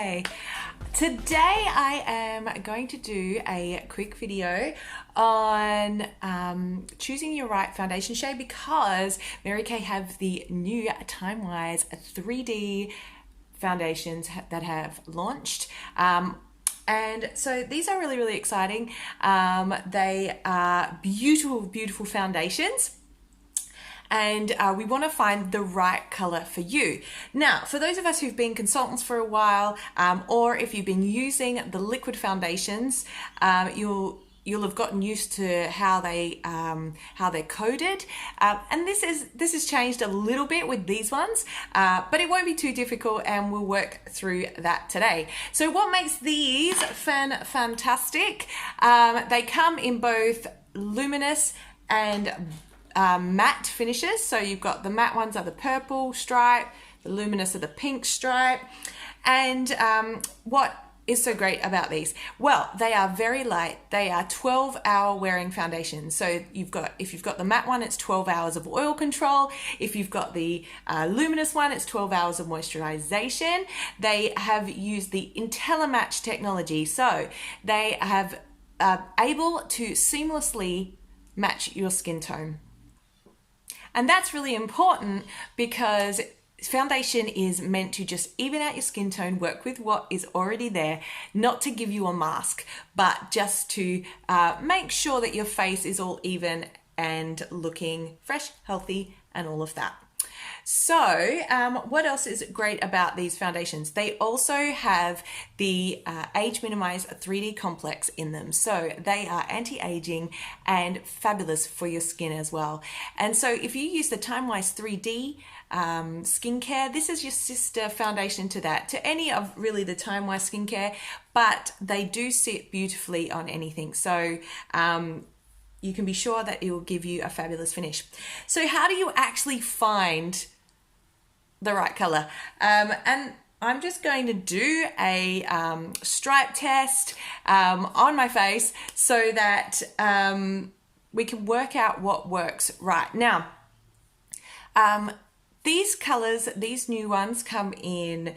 Hi! Today I am going to do a quick video on choosing your right foundation shade because Mary Kay have the new Timewise 3D foundations that have launched. And so these are really exciting. They are beautiful foundations. And we want to find the right color for you. Now, for those of us who've been consultants for a while, or if you've been using the liquid foundations, you'll have gotten used to how they're coded, and this has changed a little bit with these ones, but it won't be too difficult, and we'll work through that today. So, what makes these fantastic? They come in both luminous and matte finishes. So you've got the matte ones are the purple stripe, the luminous are the pink stripe. And what is so great about these? Well, they are very light. They are 12-hour wearing foundations. So if you've got the matte one, it's 12 hours of oil control. If you've got the luminous one, it's 12 hours of moisturization. They have used the IntelliMatch technology. So they have able to seamlessly match your skin tone. And that's really important because foundation is meant to just even out your skin tone, work with what is already there, not to give you a mask, but just to make sure that your face is all even and looking fresh, healthy, and all of that. So what else is great about these foundations? They also have the Age Minimize 3D complex in them. So they are anti-aging and fabulous for your skin as well. And so if you use the Timewise 3D skincare, this is your sister foundation to that, to any of really the Timewise skincare, but they do sit beautifully on anything. So you can be sure that it will give you a fabulous finish. So how do you actually find the right color? And I'm just going to do a stripe test on my face so that we can work out what works right. Now, these colors, these new ones come in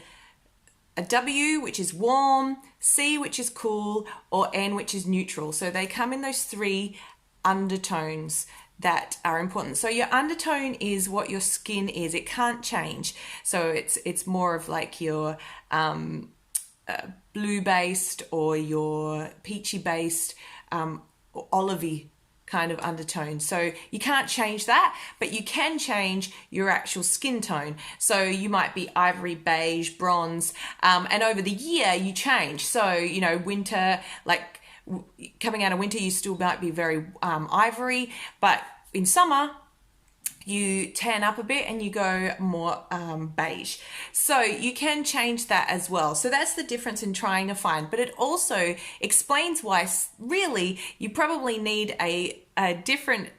a W, which is warm, C, which is cool, or N, which is neutral. So they come in those three undertones that are important. So your undertone is what your skin is. It can't change. So it's more of like your blue based or your peachy based or olivey kind of undertone. So you can't change that, but you can change your actual skin tone. So you might be ivory, beige, bronze, and over the year you change. So, you know, winter, like coming out of winter, you still might be very ivory, but in summer you tan up a bit and you go more beige. So you can change that as well. So that's the difference in trying to find, but it also explains why really you probably need a different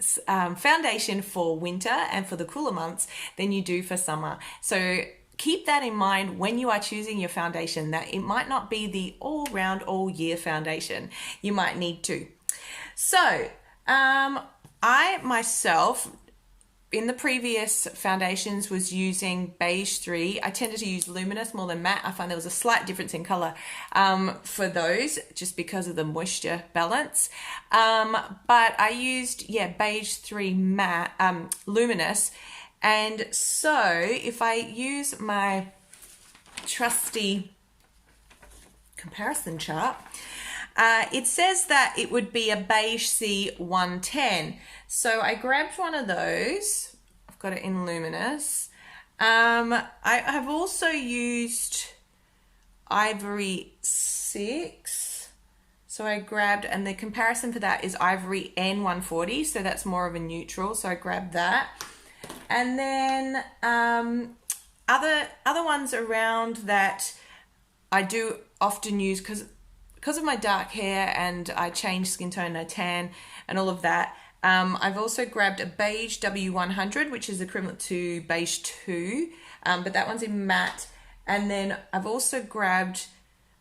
foundation for winter and for the cooler months than you do for summer. So keep that in mind when you are choosing your foundation, that it might not be the all-round, all-year foundation. You might need to. So, I myself, in the previous foundations, was using Beige 3. I tended to use Luminous more than Matte. I find there was a slight difference in color for those just because of the moisture balance. But I used, Beige 3 Matte, Luminous. And so if I use my trusty comparison chart, it says that it would be a Beige C 110. So I grabbed one of those. I've got it in Luminous. I have also used Ivory 6. So I grabbed, and the comparison for that is Ivory N 140. So that's more of a neutral. So I grabbed that. And then other ones around that I do often use because of my dark hair, and I change skin tone, I tan and all of that. I've also grabbed a Beige W100, which is equivalent to Beige 2, but that one's in matte. And then I've also grabbed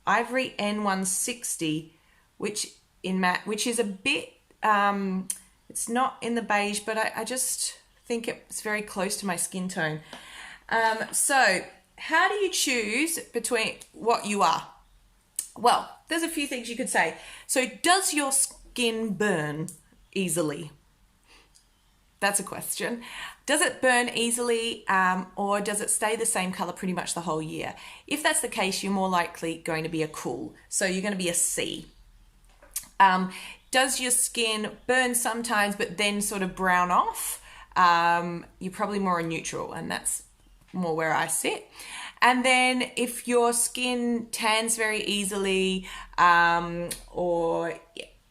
Ivory N160, which in matte, which is a bit, it's not in the beige, but I just think it's very close to my skin tone. So how do you choose between what you are? Well, there's a few things you could say. So does your skin burn easily? That's a question. Does it burn easily, or does it stay the same color pretty much the whole year? If that's the case, you're more likely going to be a cool. So you're going to be a C. Does your skin burn sometimes but then sort of brown off? You're probably more a neutral, and that's more where I sit. And then if your skin tans very easily, or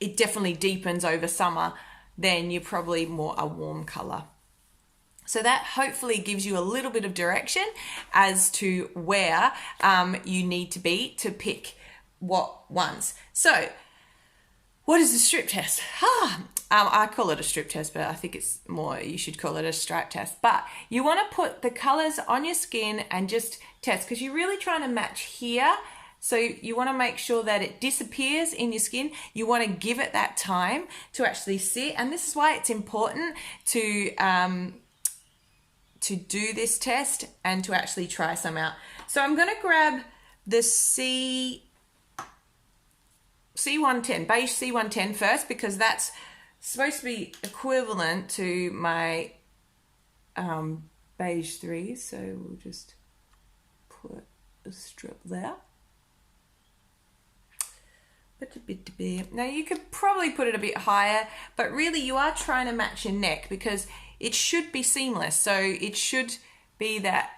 it definitely deepens over summer, then you're probably more a warm color. So that hopefully gives you a little bit of direction as to where you need to be to pick what ones. So what is the strip test? I call it a strip test, but I think it's more, you should call it a stripe test. But you want to put the colors on your skin and just test, because you're really trying to match here. So you want to make sure that it disappears in your skin. You want to give it that time to actually sit. And this is why it's important to do this test and to actually try some out. So I'm going to grab the C110, beige C110 first, because that's supposed to be equivalent to my beige 3. So we'll just put a strip there. Now you could probably put it a bit higher, but really you are trying to match your neck, because it should be seamless. So it should be that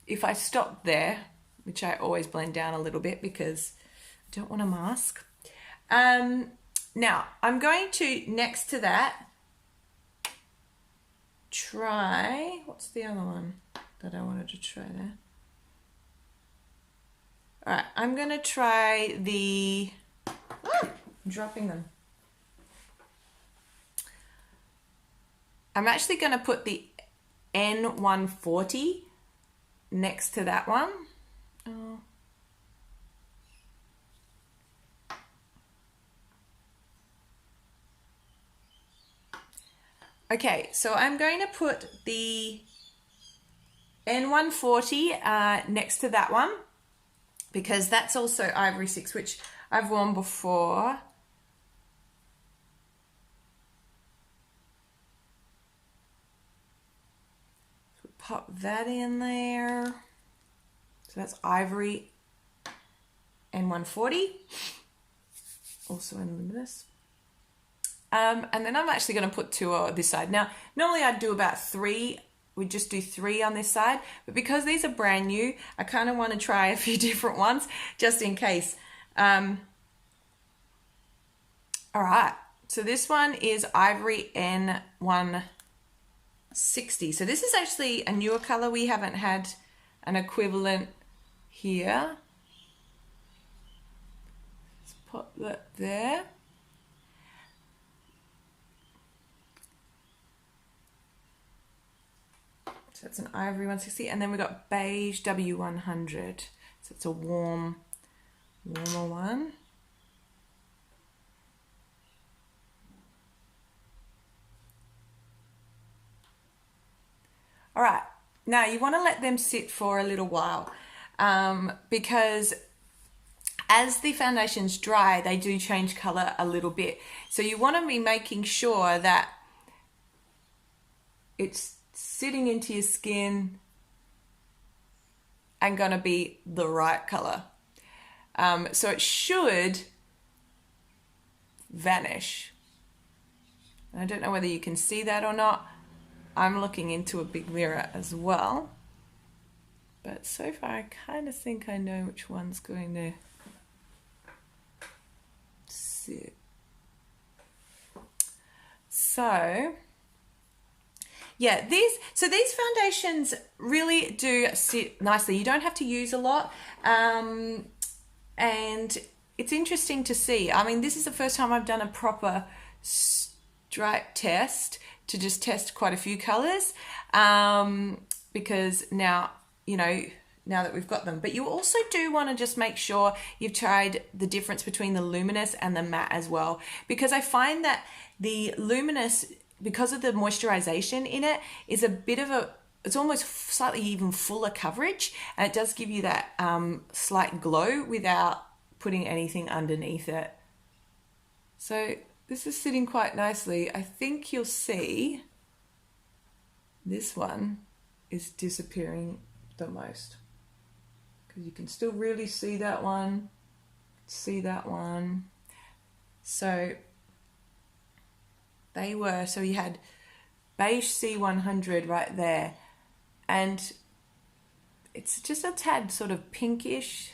if I stop there, which I always blend down a little bit because I don't want to mask. Now I'm going to, next to that, try, what's the other one that I wanted to try there? All right, I'm going to try the, I'm dropping them. I'm actually going to put the N140 next to that one. Oh. Okay, so I'm going to put the N140 next to that one, because that's also Ivory 6, which I've worn before. So pop that in there. So that's Ivory N140, also in Luminous. And then I'm actually going to put 2 on this side. Now, normally I'd do about 3. We'd just do 3 on this side, but because these are brand new, I kind of want to try a few different ones just in case. All right, so this one is Ivory N160. So this is actually a newer color. We haven't had an equivalent here. Let's put that there. So it's an Ivory 160, and then we've got beige W100. So it's a warmer one. All right, now you want to let them sit for a little while, because as the foundations dry, they do change color a little bit. So you want to be making sure that it's sitting into your skin and gonna be the right color. So it should vanish. I don't know whether you can see that or not. I'm looking into a big mirror as well. But so far I kind of think I know which one's going to sit. So yeah, these foundations really do sit nicely. You don't have to use a lot, and it's interesting to see. I mean, this is the first time I've done a proper stripe test to just test quite a few colors, because now, you know, now that we've got them. But you also do want to just make sure you've tried the difference between the Luminous and the matte as well, because I find that the Luminous, because of the moisturization in it, is a bit of it's almost slightly even fuller coverage, and it does give you that slight glow without putting anything underneath it. So this is sitting quite nicely. I think you'll see this one is disappearing the most, because you can still really see that one, So they were, so you had beige C100 right there, and it's just a tad sort of pinkish,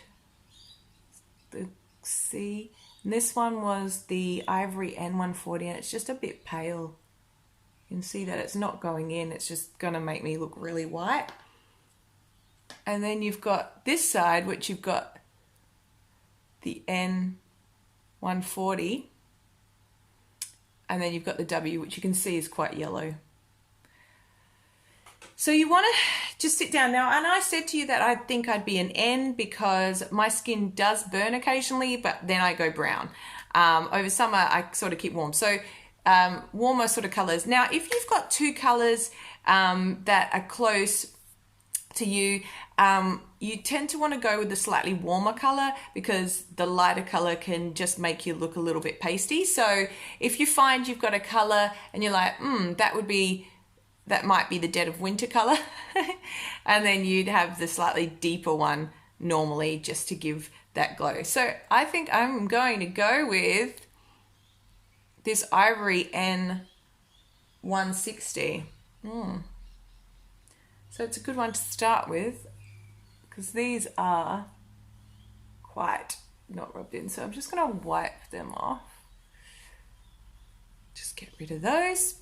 the C. And this one was the ivory N140, and it's just a bit pale. You can see that it's not going in, it's just going to make me look really white. And then you've got this side, which you've got the N140, and then you've got the W, which you can see is quite yellow. So you want to just sit down now, and I said to you that I think I'd be an N because my skin does burn occasionally, but then I go brown. Over summer, I sort of keep warm. So warmer sort of colors. Now, if you've got two colors that are close to you, you tend to want to go with the slightly warmer color because the lighter color can just make you look a little bit pasty. So if you find you've got a color and you're like, that might be the dead of winter color, and then you'd have the slightly deeper one normally just to give that glow. So I think I'm going to go with this ivory N160. So it's a good one to start with because these are quite not rubbed in. So I'm just going to wipe them off. Just get rid of those.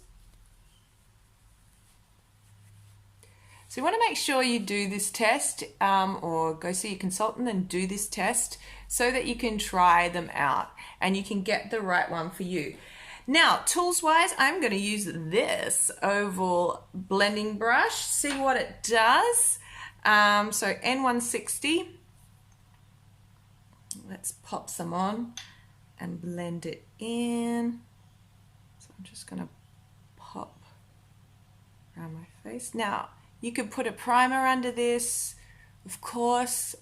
So you want to make sure you do this test or go see your consultant and do this test so that you can try them out and you can get the right one for you. Now, tools wise, I'm going to use this oval blending brush, see what it does. So N160, let's pop some on and blend it in. So I'm just going to pop around my face. Now, you could put a primer under this, of course.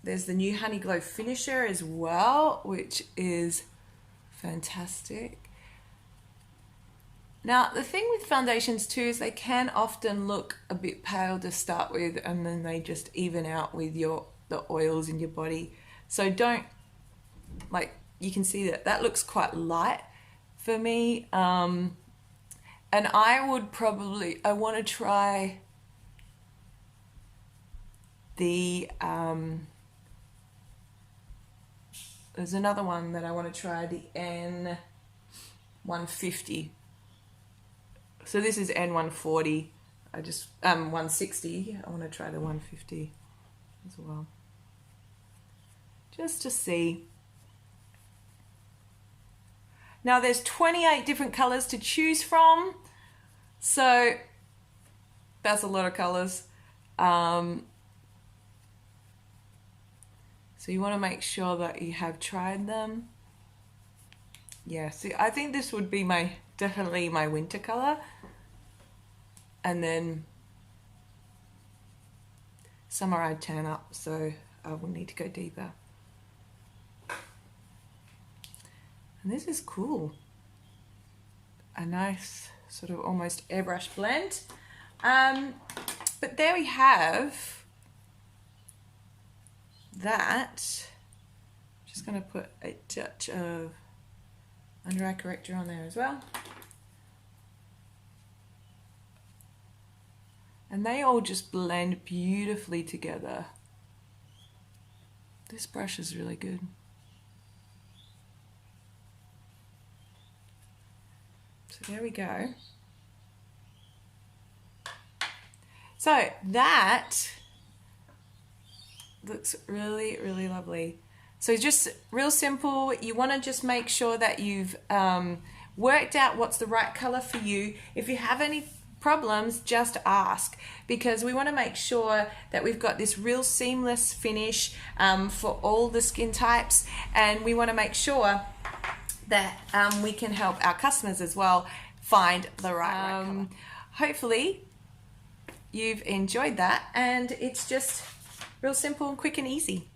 There's the new Honey Glow Finisher as well, which is fantastic. Now, the thing with foundations too is they can often look a bit pale to start with, and then they just even out with the oils in your body. So don't, you can see that looks quite light for me, and I want to try the there's another one that I want to try, the N150. So this is N140. 160. I want to try the 150 as well, just to see. Now there's 28 different colors to choose from, so that's a lot of colors. So you want to make sure that you have tried them. Yeah, see, I think this would be definitely my winter color. And then summer I'd tan up, so I will need to go deeper. And this is cool. A nice sort of almost airbrush blend. But there we have that. Just going to put a touch of under eye corrector on there as well. And they all just blend beautifully together. This brush is really good. So there we go. So that looks really, really lovely. So just real simple. You want to just make sure that you've worked out what's the right color for you. If you have any problems, just ask, because we want to make sure that we've got this real seamless finish for all the skin types, and we want to make sure that we can help our customers as well find the right color. Hopefully you've enjoyed that, and it's just real simple and quick and easy.